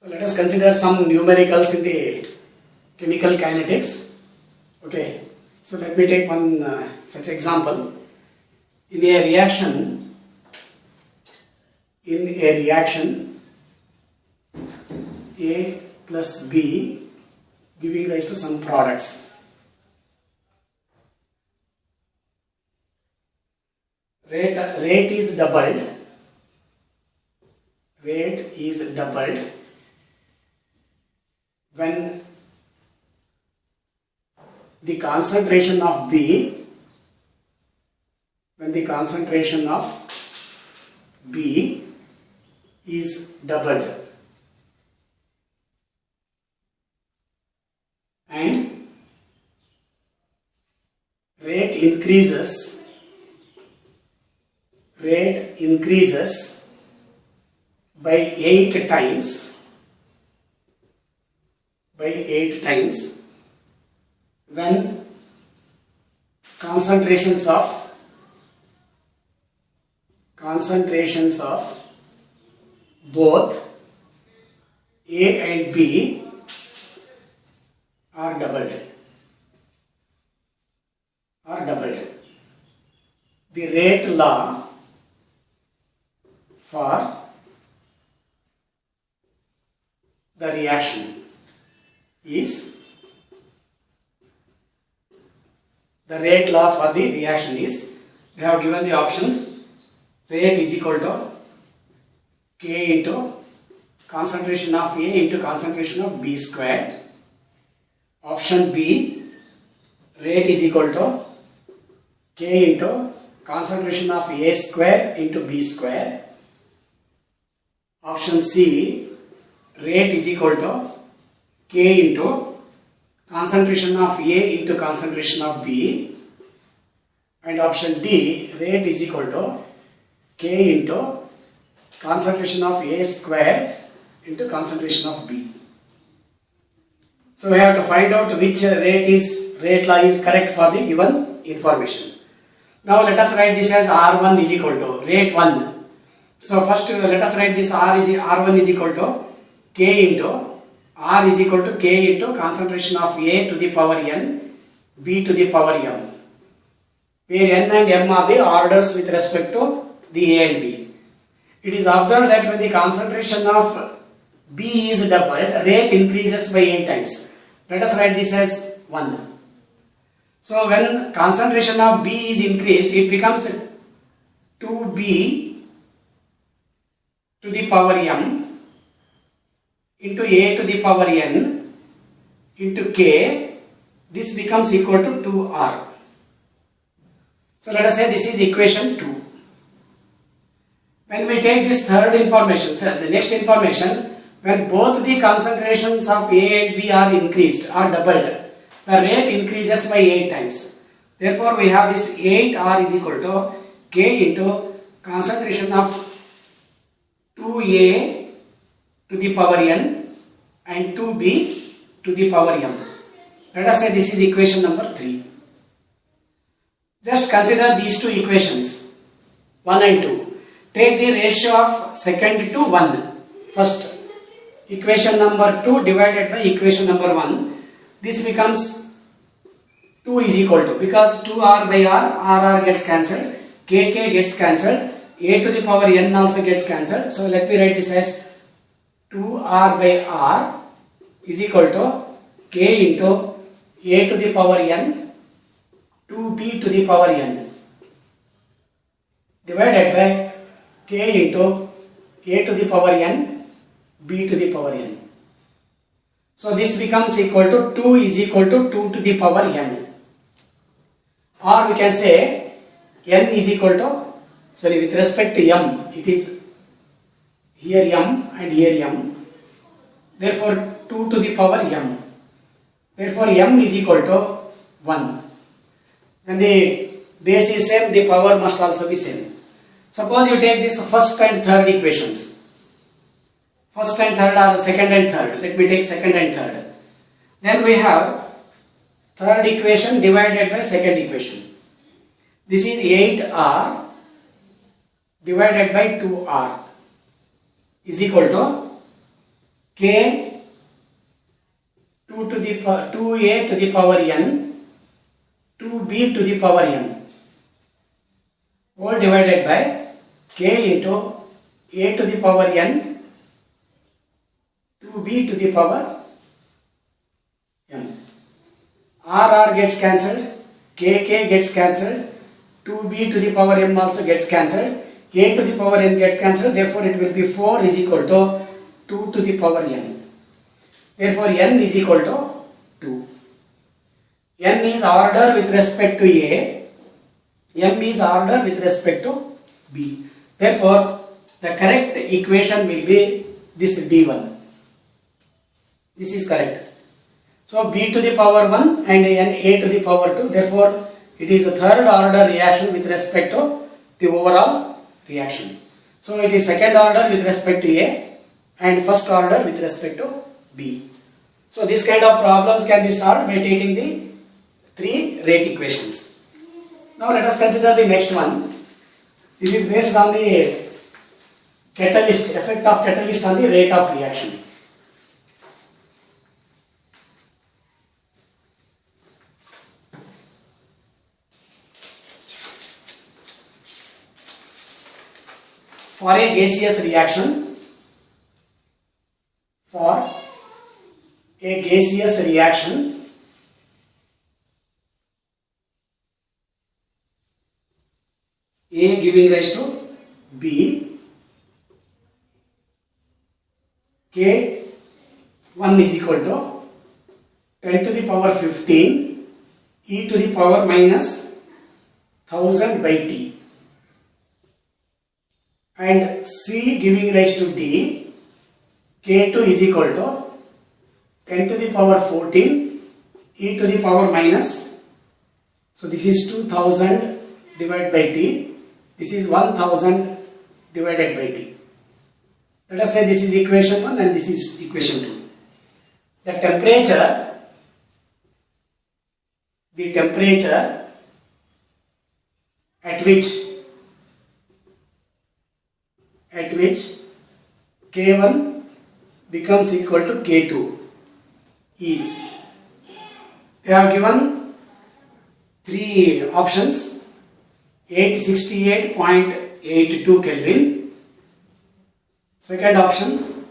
So let us consider some numericals in the chemical kinetics. Okay, so let me take one such example. In a reaction, A plus B giving rise to some products. Rate is doubled. Rate is doubled when the concentration of B is doubled and rate increases by 8 times when concentrations of both A and B are doubled. The rate law for the reaction is we have given the options. Rate is equal to K into concentration of A into concentration of B square. Option B, rate is equal to K into concentration of A square into B square. Option C, rate is equal to K into concentration of A into concentration of B. And option D, rate is equal to K into concentration of A square into concentration of B. So we have to find out which rate law is correct for the given information. Now let us write this as R1 is equal to rate 1. So first let us write this R1 is equal to K into R is equal to K into concentration of A to the power N, B to the power M, where N and M are the orders with respect to the A and B. It is observed that when the concentration of B is doubled, rate increases by 8 times. Let us write this as 1. So when concentration of B is increased, it becomes 2B to the power M into A to the power N into K. This becomes equal to 2R. So let us say this is equation 2. When we take this third information, the next information, when both the concentrations of A and B are increased or doubled, the rate increases by 8 times. Therefore, we have this 8R is equal to K into concentration of 2A to the power N and 2B to the power M. Let us say this is equation number 3. Just consider these two equations, 1 and 2. Take the ratio of second to 1. First, equation number 2 divided by equation number 1. This becomes 2 is equal to, because 2R by R gets cancelled, KK gets cancelled, A to the power N also gets cancelled. So let me write this as 2R by R is equal to K into A to the power N 2B to the power N divided by K into A to the power N B to the power N. So this becomes equal to 2 is equal to 2 to the power N. Or we can say N is equal to, with respect to M, it is here M and here M. Therefore 2 to the power M. Therefore M is equal to 1. When the base is same, the power must also be same. Suppose you take this first and third equations. First and third or second and third. Let me take second and third. Then we have third equation divided by second equation. This is 8R divided by 2R is equal to K 2a to the power n 2b to the power n all divided by K into a to the power n 2b to the power n. R gets cancelled, K gets cancelled, 2b to the power m also gets cancelled, a to the power n gets cancelled, therefore it will be 4 is equal to 2 to the power n. Therefore n is equal to 2. N is order with respect to A, m is order with respect to B. Therefore the correct equation will be this D1. This is correct. So b to the power 1 and a to the power 2, therefore it is a third order reaction with respect to the overall reaction. So it is second order with respect to A and first order with respect to B. So this kind of problems can be solved by taking the three rate equations. Now let us consider the next one. This is based on the catalyst, effect of catalyst on the rate of reaction. For a gaseous reaction, A giving rise to B, K1 is equal to 10 to the power 15 e to the power minus 1000 by T. And C giving rise to D, K2 is equal to 10 to the power 14 e to the power minus, so this is 2000 divided by T, this is 1000 divided by T. Let us say this is equation 1 and this is equation 2. The temperature at which K1 becomes equal to K2 is, they have given three options: 868.82 Kelvin, second option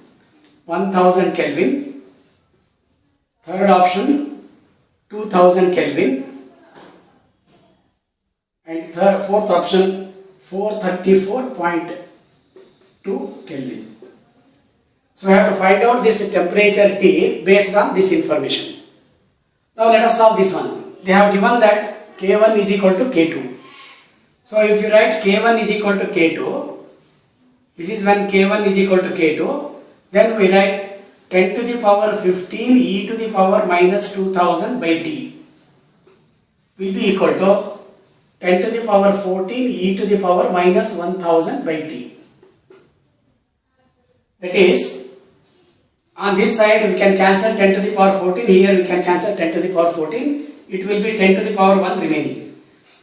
1000 Kelvin, third option 2000 Kelvin, and fourth option 434.2 Kelvin. So I have to find out this temperature T based on this information. Now let us solve this one. They have given that K1 is equal to K2. So if you write K1 is equal to K2, this is when K1 is equal to K2, then we write 10 to the power 15 e to the power minus 2000 by T will be equal to 10 to the power 14 e to the power minus 1000 by T. That is, on this side we can cancel 10 to the power 14, here we can cancel 10 to the power 14, it will be 10 to the power 1 remaining.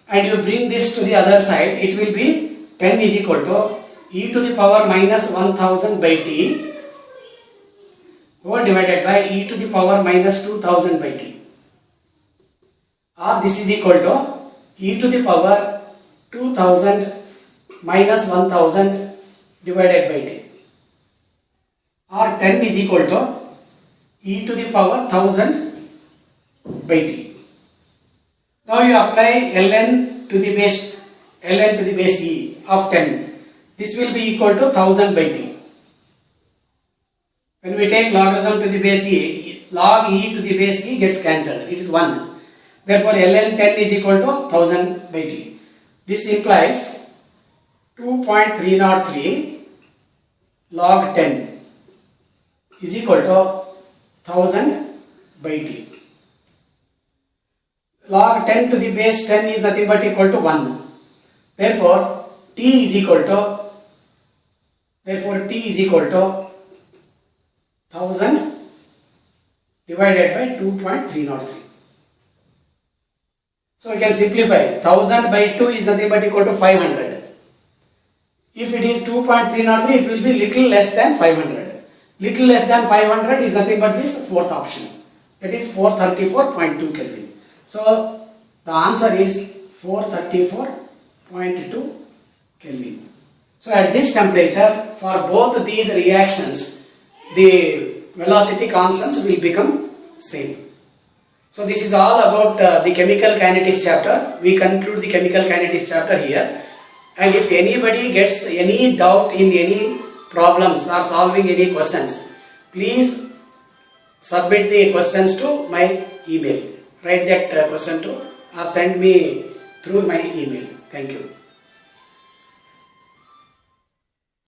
And you bring this to the other side, it will be 10 is equal to e to the power minus 1000 by T whole divided by e to the power minus 2000 by T. Or this is equal to e to the power 2000 minus 1000 divided by T. Or 10 is equal to e to the power 1000 by T. Now you apply ln to the base e of 10. This will be equal to 1000 by T. When we take logarithm to the base e, log e to the base e gets cancelled. It is 1. Therefore ln 10 is equal to 1000 by T. This implies 2.303 log 10 is equal to 1000 by T. Log 10 to the base 10 is nothing but equal to 1. Therefore T is equal to 1000 divided by 2.303. So we can simplify. 1000 by 2 is nothing but equal to 500. If it is 2.303, it will be little less than 500. Little less than 500 is nothing but this fourth option. That is 434.2 Kelvin. So the answer is 434.2 Kelvin. So at this temperature, for both these reactions, the velocity constants will become same. So this is all about the chemical kinetics chapter. We conclude the chemical kinetics chapter here. And if anybody gets any doubt in any problems or solving any questions, please submit the questions to my email. Write that question to or send me through my email. Thank you.